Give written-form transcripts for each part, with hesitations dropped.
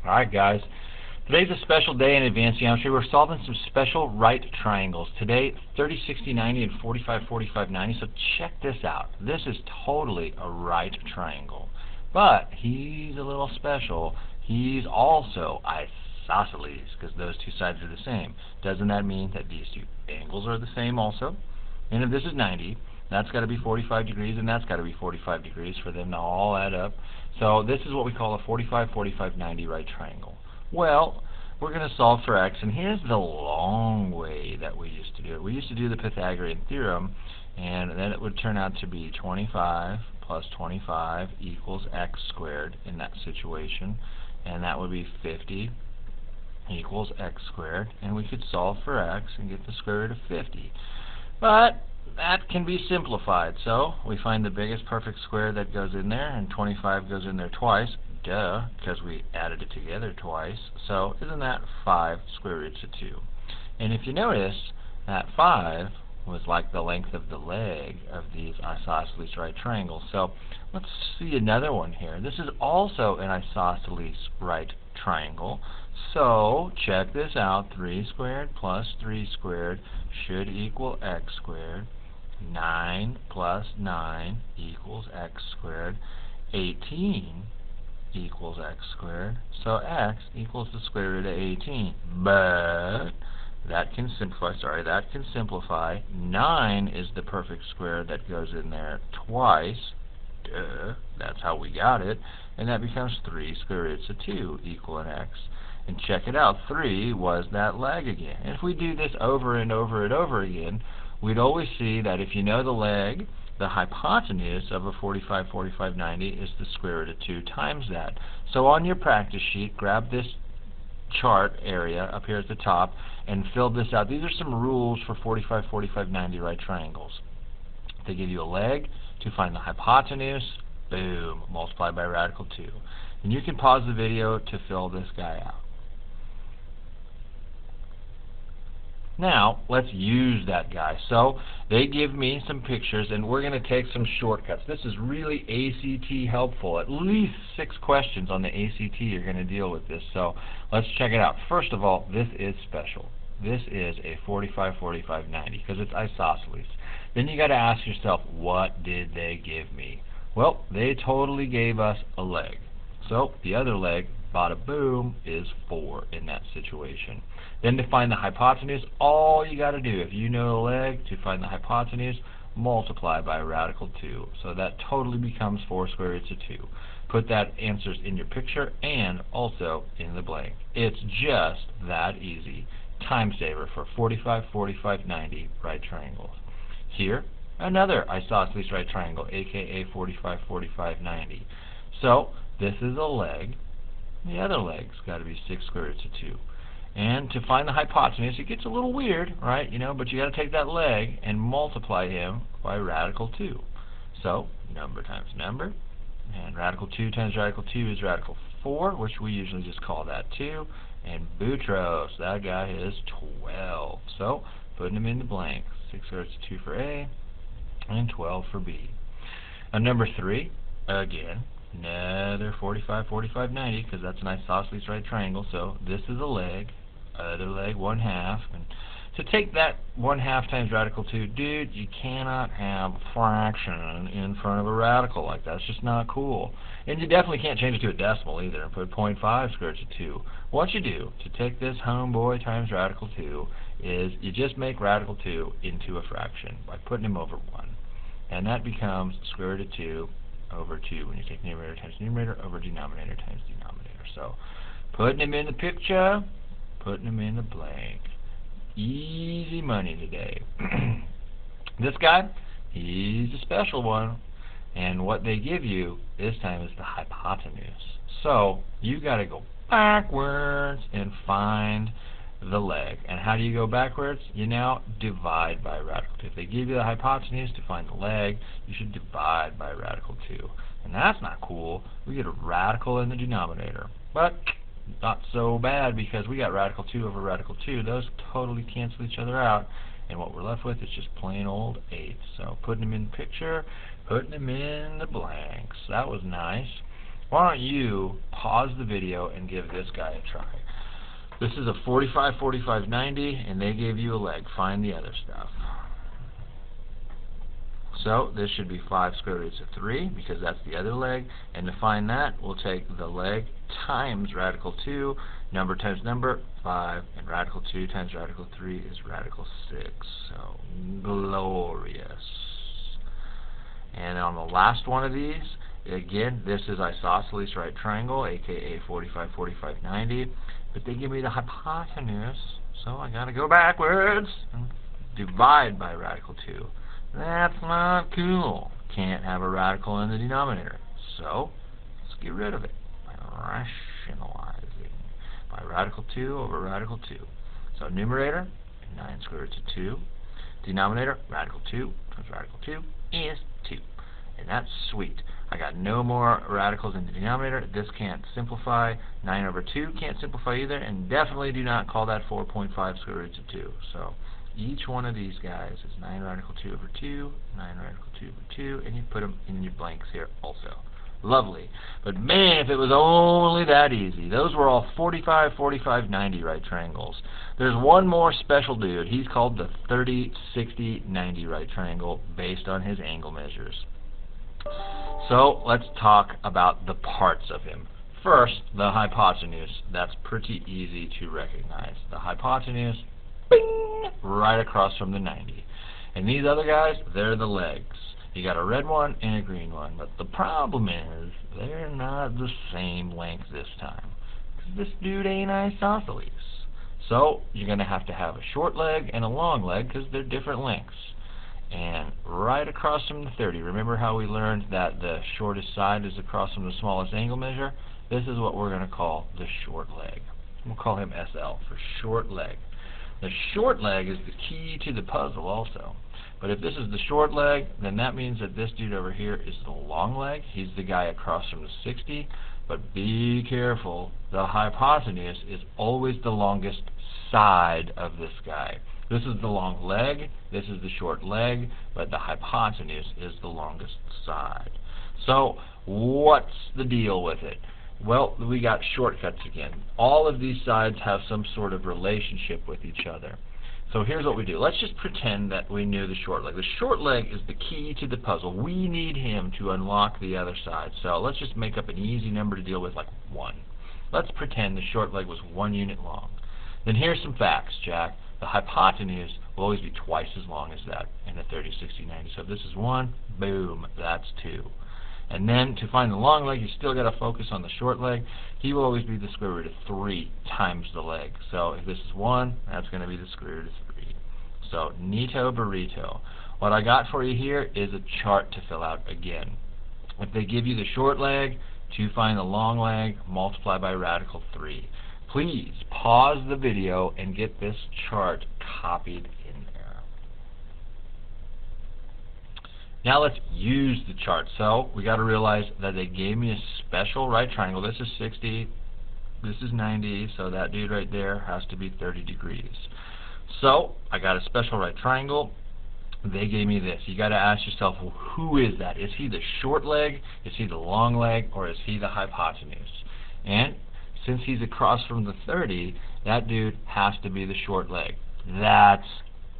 Alright guys, today's a special day in advanced geometry. We're solving some special right triangles. Today, 30, 60, 90, and 45, 45, 90. So check this out. This is totally a right triangle. But he's a little special. He's also isosceles, because those two sides are the same. Doesn't that mean that these two angles are the same also? And if this is 90, that's got to be 45 degrees, and that's got to be 45 degrees for them to all add up. So this is what we call a 45, 45, 90 right triangle. Well, we're going to solve for x, and here's the long way that we used to do it. We used to do the Pythagorean theorem, and then it would turn out to be 25 plus 25 equals x squared in that situation, and that would be 50 equals x squared, and we could solve for x and get the square root of 50. But that can be simplified, so we find the biggest perfect square that goes in there, and 25 goes in there twice. Duh, because we added it together twice. So isn't that 5 square roots of 2? And if you notice, that 5 was like the length of the leg of these isosceles right triangles. So let's see another one here. This is also an isosceles right triangle. So check this out. 3 squared plus 3 squared should equal x squared. 9 plus 9 equals x squared. 18 equals x squared. So x equals the square root of 18. But that can simplify. 9 is the perfect square that goes in there twice. Duh. That's how we got it. And that becomes 3 square roots of 2 equal an x. And check it out. 3 was that leg again. And if we do this over and over and over again, we'd always see that if you know the leg, the hypotenuse of a 45, 45, 90 is the square root of 2 times that. So on your practice sheet, grab this chart area up here at the top and fill this out. These are some rules for 45, 45, 90 right triangles. They give you a leg to find the hypotenuse. Boom, multiply by radical 2. And you can pause the video to fill this guy out. Now, let's use that guy. So, they give me some pictures, and we're going to take some shortcuts. This is really ACT helpful. At least 6 questions on the ACT are going to deal with this. So, let's check it out. First of all, this is special. This is a 45, 45, 90, because it's isosceles. Then you got to ask yourself, what did they give me? Well, they totally gave us a leg. So, the other leg, bada boom, is 4 in that situation. Then to find the hypotenuse, all you got to do, if you know the leg, to find the hypotenuse, multiply by radical 2. So that totally becomes 4 square roots of 2. Put that answers in your picture and also in the blank. It's just that easy. Time saver for 45, 45, 90 right triangles. Here, another isosceles right triangle, aka 45, 45, 90. So this is a leg. The other leg's got to be 6 square roots of 2. And to find the hypotenuse, it gets a little weird, right? But you got to take that leg and multiply him by radical 2. So, number times number. And radical 2 times radical 2 is radical 4, which we usually just call that 2. And Boutros, that guy is 12. So, putting them in the blank. 6 square roots of 2 for A, and 12 for B. And number 3, again, another 45, 45, 90, because that's an isosceles right triangle. So this is a leg, other leg 1/2. And to take that 1/2 times radical 2, dude, you cannot have a fraction in front of a radical like that. It's just not cool. And you definitely can't change it to a decimal either and put 0.5 square roots of 2. What you do to take this homeboy times radical 2 is you just make radical 2 into a fraction by putting him over 1. And that becomes square root of 2 over 2 when you take numerator times numerator over denominator times denominator. So, putting them in the picture, putting them in the blank. Easy money today. This guy, he's a special one. And what they give you this time is the hypotenuse. So, you got to go backwards and find the leg. And how do you go backwards? You now divide by radical 2. If they give you the hypotenuse to find the leg, you should divide by radical 2. And that's not cool. We get a radical in the denominator. But not so bad, because we got radical 2 over radical 2. Those totally cancel each other out. And what we're left with is just plain old 8. So putting them in the picture, putting them in the blanks. That was nice. Why don't you pause the video and give this guy a try. This is a 45, 45, 90, and they gave you a leg. Find the other stuff. So this should be 5 square roots of 3, because that's the other leg. And to find that, we'll take the leg times radical 2, number times number, 5, and radical 2 times radical 3 is radical 6. So glorious. And on the last one of these, again, this is isosceles right triangle, aka 45, 45, 90. But they give me the hypotenuse, so I got to go backwards and divide by radical 2. That's not cool. Can't have a radical in the denominator. So let's get rid of it by rationalizing by radical 2 over radical 2. So numerator, 9 square roots of 2. Denominator, radical 2 times radical 2 is 2. And that's sweet. I got no more radicals in the denominator. This can't simplify. 9 over 2 can't simplify either. And definitely do not call that 4.5 square roots of 2. So each one of these guys is 9 radical 2 over 2, 9 radical 2 over 2, and you put them in your blanks here also. Lovely. But man, if it was only that easy. Those were all 45, 45, 90 right triangles. There's one more special dude. He's called the 30, 60, 90 right triangle based on his angle measures. So let's talk about the parts of him. First, the hypotenuse. That's pretty easy to recognize. The hypotenuse, bing, right across from the 90. And these other guys, they're the legs. You got a red one and a green one. But the problem is, they're not the same length this time. This dude ain't isosceles. So you're going to have a short leg and a long leg because they're different lengths. And right across from the 30, remember how we learned that the shortest side is across from the smallest angle measure? This is what we're going to call the short leg. We'll call him SL for short leg. The short leg is the key to the puzzle also. But if this is the short leg, then that means that this dude over here is the long leg. He's the guy across from the 60. But be careful, the hypotenuse is always the longest side of this guy. This is the long leg, this is the short leg, but the hypotenuse is the longest side. So, what's the deal with it? Well, we got shortcuts again. All of these sides have some sort of relationship with each other. So here's what we do. Let's just pretend that we knew the short leg. The short leg is the key to the puzzle. We need him to unlock the other side. So let's just make up an easy number to deal with, like 1. Let's pretend the short leg was 1 unit long. Then here's some facts, Jack. The hypotenuse will always be twice as long as that in the 30, 60, 90. So if this is 1, boom, that's 2. And then to find the long leg, you still got to focus on the short leg. He will always be the square root of 3 times the leg. So if this is 1, that's going to be the square root of 3. So neato burrito. What I got for you here is a chart to fill out again. If they give you the short leg, to find the long leg, multiply by radical 3. Please pause the video and get this chart copied in there. Now let's use the chart. So we got to realize that they gave me a special right triangle. This is 60, this is 90, so that dude right there has to be 30 degrees. So I got a special right triangle. They gave me this. You got to ask yourself, well, who is that? Is he the short leg, is he the long leg, or is he the hypotenuse? And since he's across from the 30, that dude has to be the short leg. That's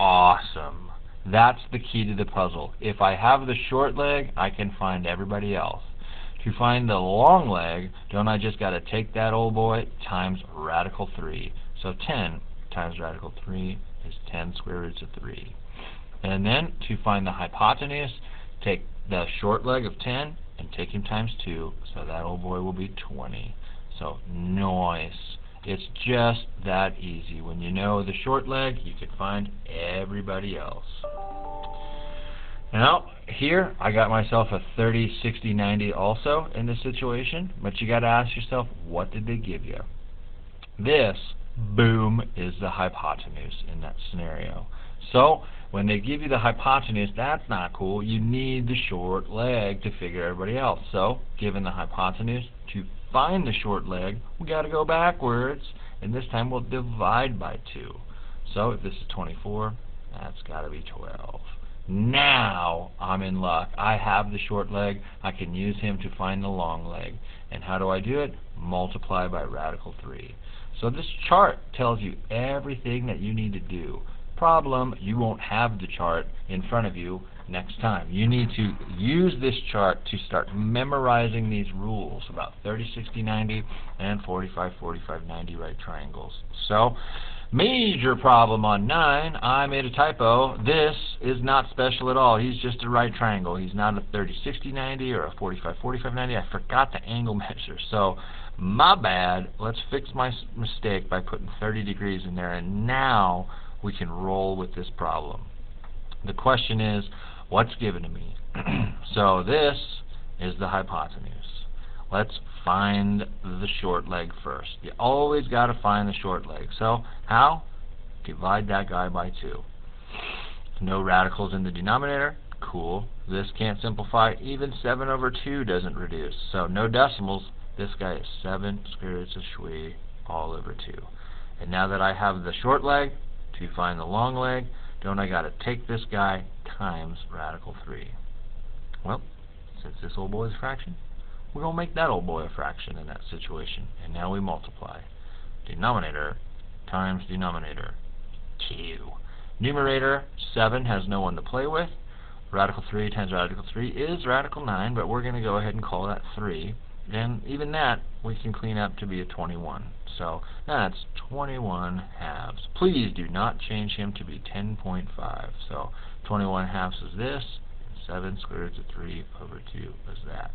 awesome. That's the key to the puzzle. If I have the short leg, I can find everybody else. To find the long leg, don't I just got to take that old boy times radical 3. So 10 times radical 3 is 10 square roots of 3. And then to find the hypotenuse, take the short leg of 10 and take him times 2. So that old boy will be 20. So, nice. It's just that easy. When you know the short leg, you can find everybody else. Now, here, I got myself a 30, 60, 90 also in this situation. But you got to ask yourself, what did they give you? This, boom, is the hypotenuse in that scenario. So, when they give you the hypotenuse, that's not cool. You need the short leg to figure everybody else. So, given the hypotenuse, to find the short leg, we got to go backwards, and this time we'll divide by 2. So if this is 24, that's got to be 12. Now I'm in luck. I have the short leg. I can use him to find the long leg. And how do I do it? multiply by radical 3. So this chart tells you everything that you need to do. Problem, you won't have the chart in front of you next time. You need to use this chart to start memorizing these rules about 30, 60, 90 and 45, 45, 90 right triangles. So, major problem on 9, I made a typo. This is not special at all. He's just a right triangle. He's not a 30, 60, 90 or a 45, 45, 90. I forgot the angle measure. So, my bad. Let's fix my mistake by putting 30 degrees in there, and now we can roll with this problem. The question is, what's given to me? So this is the hypotenuse. Let's find the short leg first. You always got to find the short leg. So how? Divide that guy by 2. No radicals in the denominator. Cool. This can't simplify. Even 7 over 2 doesn't reduce. So no decimals. This guy is 7 square roots of shui all over 2. And now that I have the short leg, to find the long leg, don't I got to take this guy times radical 3. Well, since this old boy is a fraction, we're going to make that old boy a fraction in that situation. And now we multiply. Denominator times denominator, 2. Numerator, 7 has no one to play with. Radical 3 times radical 3 is radical 9, but we're going to go ahead and call that 3. And even that we can clean up to be a 21. So that's 21 halves. Please do not change him to be 10.5. So 21 halves is this. 7 square roots of 3 over 2 is that.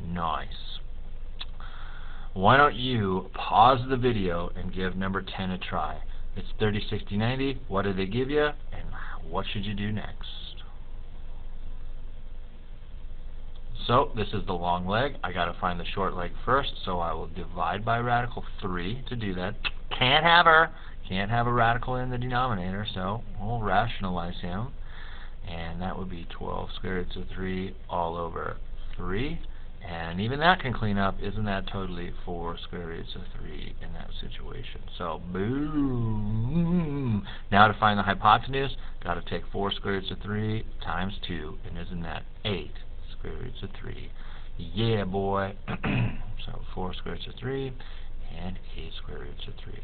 Nice. Why don't you pause the video and give number 10 a try. It's 30, 60, 90. What did they give you? And what should you do next? So this is the long leg. I got to find the short leg first, so I will divide by radical 3 to do that. Can't have a radical in the denominator, so we'll rationalize him. And that would be 12 square roots of 3 all over 3. And even that can clean up. Isn't that totally 4 square roots of 3 in that situation? So, boom. Now to find the hypotenuse, got to take 4 square roots of 3 times 2. And isn't that 8? Square roots of 3. Yeah, boy. So 4 square roots of 3 and 8 square roots of 3.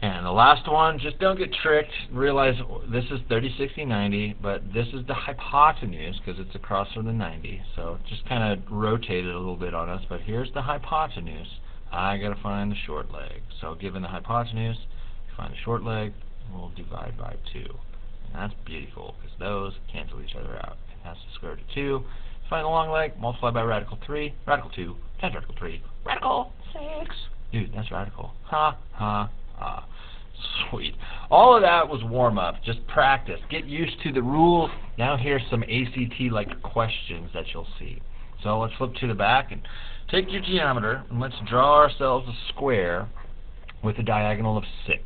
And the last one, just don't get tricked. Realize this is 30, 60, 90, but this is the hypotenuse because it's across from the 90. So just kind of rotate it a little bit on us. But here's the hypotenuse. I got to find the short leg. So given the hypotenuse, you find the short leg, and we'll divide by 2. And that's beautiful because those cancel each other out. That's the square root of 2. Find the long leg, multiply by radical 3, radical 2, times radical 3, radical 6. Dude, that's radical. Ha, ha, ha. Sweet. All of that was warm-up. Just practice. Get used to the rules. Now here's some ACT-like questions that you'll see. So let's flip to the back and take your geometer and let's draw ourselves a square with a diagonal of 6.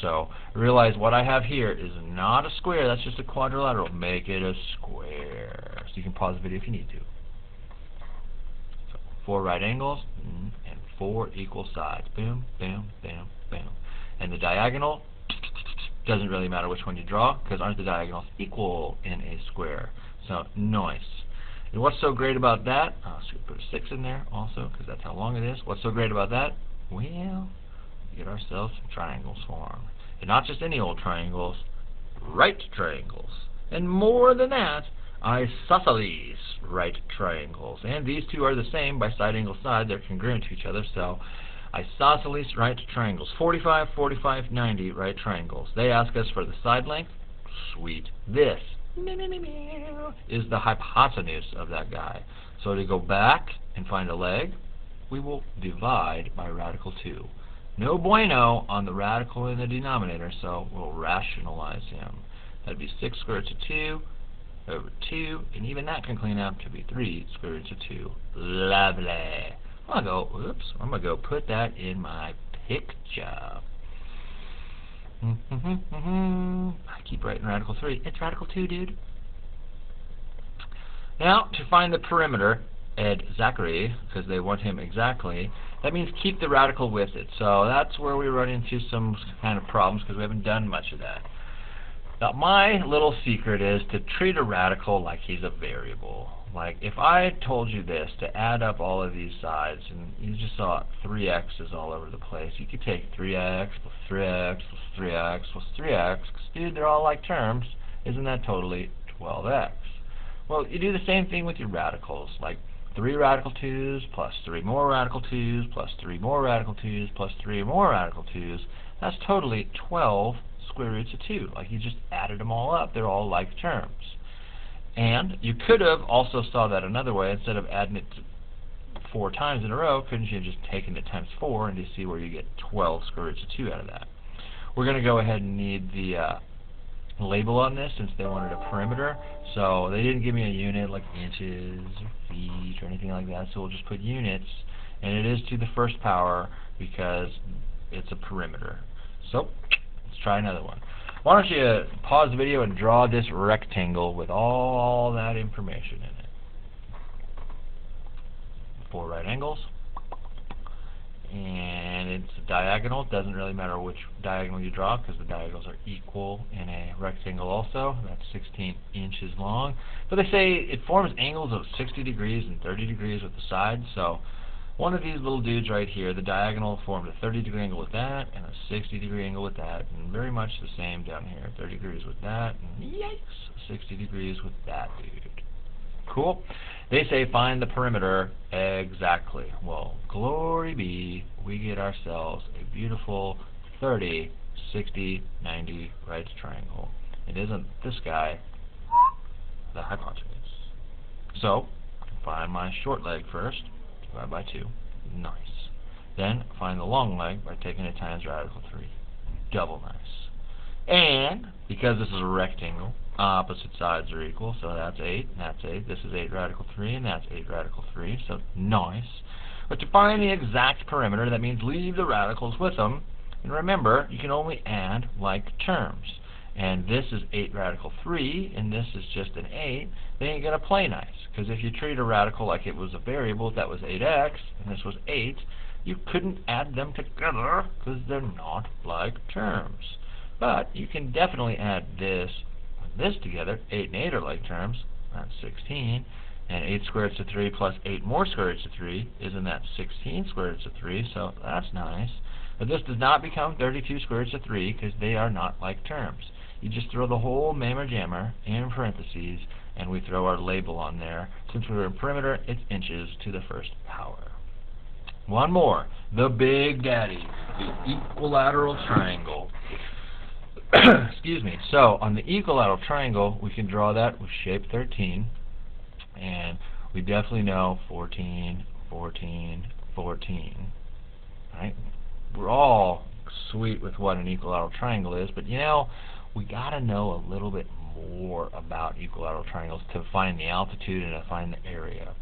So realize what I have here is not a square, that's just a quadrilateral. Make it a square. So you can pause the video if you need to. So 4 right angles and 4 equal sides. Boom, boom, boom, boom. And the diagonal, doesn't really matter which one you draw, because aren't the diagonals equal in a square? So nice. And what's so great about that? So we put a 6 in there also, because that's how long it is. What's so great about that? Well, get ourselves some triangles formed. And not just any old triangles, right triangles. And more than that, isosceles right triangles. And these two are the same by side angle side. They're congruent to each other. So isosceles right triangles. 45, 45, 90 right triangles. They ask us for the side length. Sweet. This is the hypotenuse of that guy. So to go back and find a leg, we will divide by radical 2. No bueno on the radical in the denominator, so we'll rationalize him. That'd be 6 square roots of 2 over 2, and even that can clean up to be 3 square roots of 2. Lovely. I'm gonna go put that in my picture. I keep writing radical 3. It's radical 2, dude. Now, to find the perimeter, Ed Zachary, because they want him exactly, that means keep the radical with it. So that's where we run into some kind of problems because we haven't done much of that. Now my little secret is to treat a radical like he's a variable. like if I told you this, to add up all of these sides, and you just saw 3x's all over the place, you could take 3x plus 3x plus 3x plus 3x, because dude, they're all like terms. Isn't that totally 12x? Well, you do the same thing with your radicals, like 3 radical 2's plus 3 more radical 2's plus 3 more radical 2's plus 3 more radical 2's. That's totally 12 square roots of 2. Like you just added them all up. They're all like terms. And you could have also saw that another way. Instead of adding it 4 times in a row, couldn't you have just taken it times 4 and just see where you get 12 square roots of 2 out of that? We're going to go ahead and need the label on this since they wanted a perimeter. So they didn't give me a unit like inches or feet or anything like that. So we'll just put units, and it is to the first power because it's a perimeter. So let's try another one. Why don't you pause the video and draw this rectangle with all that information in it. 4 right angles. And it's diagonal. It doesn't really matter which diagonal you draw because the diagonals are equal in a rectangle also. That's 16 inches long. But they say it forms angles of 60 degrees and 30 degrees with the sides. So one of these little dudes right here, the diagonal formed a 30-degree angle with that and a 60-degree angle with that, and very much the same down here. 30 degrees with that, and yikes, 60 degrees with that dude. Cool. They say find the perimeter exactly. Well, glory be, we get ourselves a beautiful 30, 60, 90 right triangle. It isn't this guy, the hypotenuse. So, find my short leg first. Divide by 2. Nice. Then find the long leg by taking it times radical 3. Double nice. And because this is a rectangle, opposite sides are equal, so that's 8, and that's 8. This is 8 radical 3, and that's 8 radical 3, so nice. But to find the exact perimeter, that means leave the radicals with them. And remember, you can only add like terms. And this is 8 radical 3, and this is just an 8, they ain't going to play nice. Because if you treat a radical like it was a variable, that was 8x, and this was 8, you couldn't add them together because they're not like terms. But you can definitely add this and this together. 8 and 8 are like terms. That's 16. And 8 square roots of 3 plus 8 more square roots of 3, isn't that 16 square roots of 3? So that's nice. But this does not become 32 square roots of 3 because they are not like terms. You just throw the whole mammer jammer in parentheses, and we throw our label on there. Since we're in perimeter, it's inches to the first power. One more. The big daddy, the equilateral triangle. Excuse me. So on the equilateral triangle, we can draw that with shape 13. And we definitely know 14, 14, 14. Right? We're all sweet with what an equilateral triangle is, but you know, we got to know a little bit more about equilateral triangles to find the altitude and to find the area.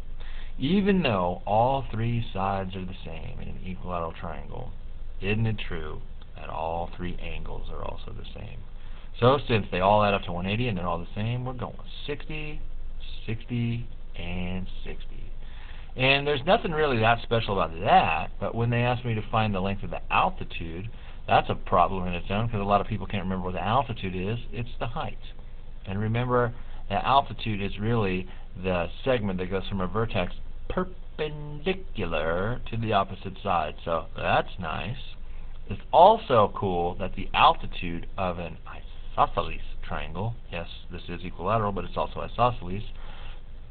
Even though all 3 sides are the same in an equilateral triangle, isn't it true that all 3 angles are also the same? So since they all add up to 180 and they're all the same, we're going 60, 60, and 60. And there's nothing really that special about that, but when they ask me to find the length of the altitude, that's a problem in its own because a lot of people can't remember what the altitude is. It's the height. And remember, the altitude is really the segment that goes from a vertex perpendicular to the opposite side. So that's nice. It's also cool that the altitude of an isosceles triangle, yes, this is equilateral, but it's also isosceles,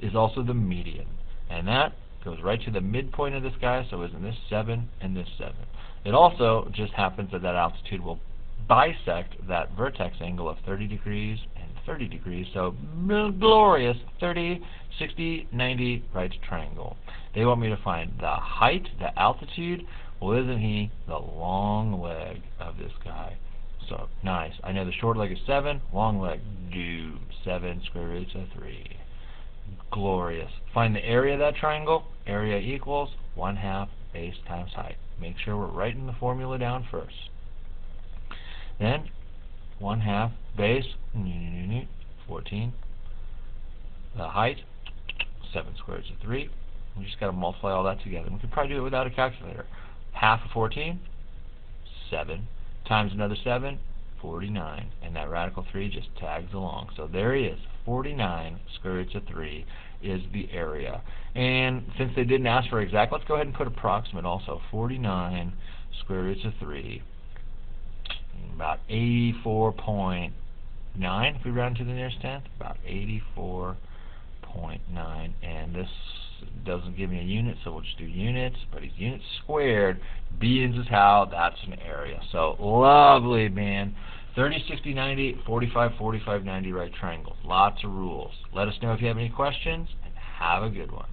is also the median. And that goes right to the midpoint of this guy, so isn't this 7 and this 7. It also just happens that that altitude will bisect that vertex angle of 30 degrees and 30 degrees, so glorious 30, 60, 90 right triangle. They want me to find the height, the altitude. Well, isn't he the long leg of this guy? So, nice. I know the short leg is 7, long leg, 7 square roots of 3. Glorious. Find the area of that triangle. Area equals 1/2 base times height. Make sure we're writing the formula down first. Then 1/2 base, 14. The height, 7 square roots of 3. We just got to multiply all that together. We could probably do it without a calculator. Half of 14, 7, times another 7, 49. And that radical 3 just tags along. So there he is, 49 square roots of 3. is the area. And since they didn't ask for exact, let's go ahead and put approximate also. 49 square roots of 3, about 84.9 if we round to the nearest tenth, about 84.9, and this doesn't give me a unit, so we'll just do units, but it's units squared. Beans is how, that's an area. So lovely, man. 30, 60, 90, 45, 45, 90 right triangles. Lots of rules. Let us know if you have any questions, and have a good one.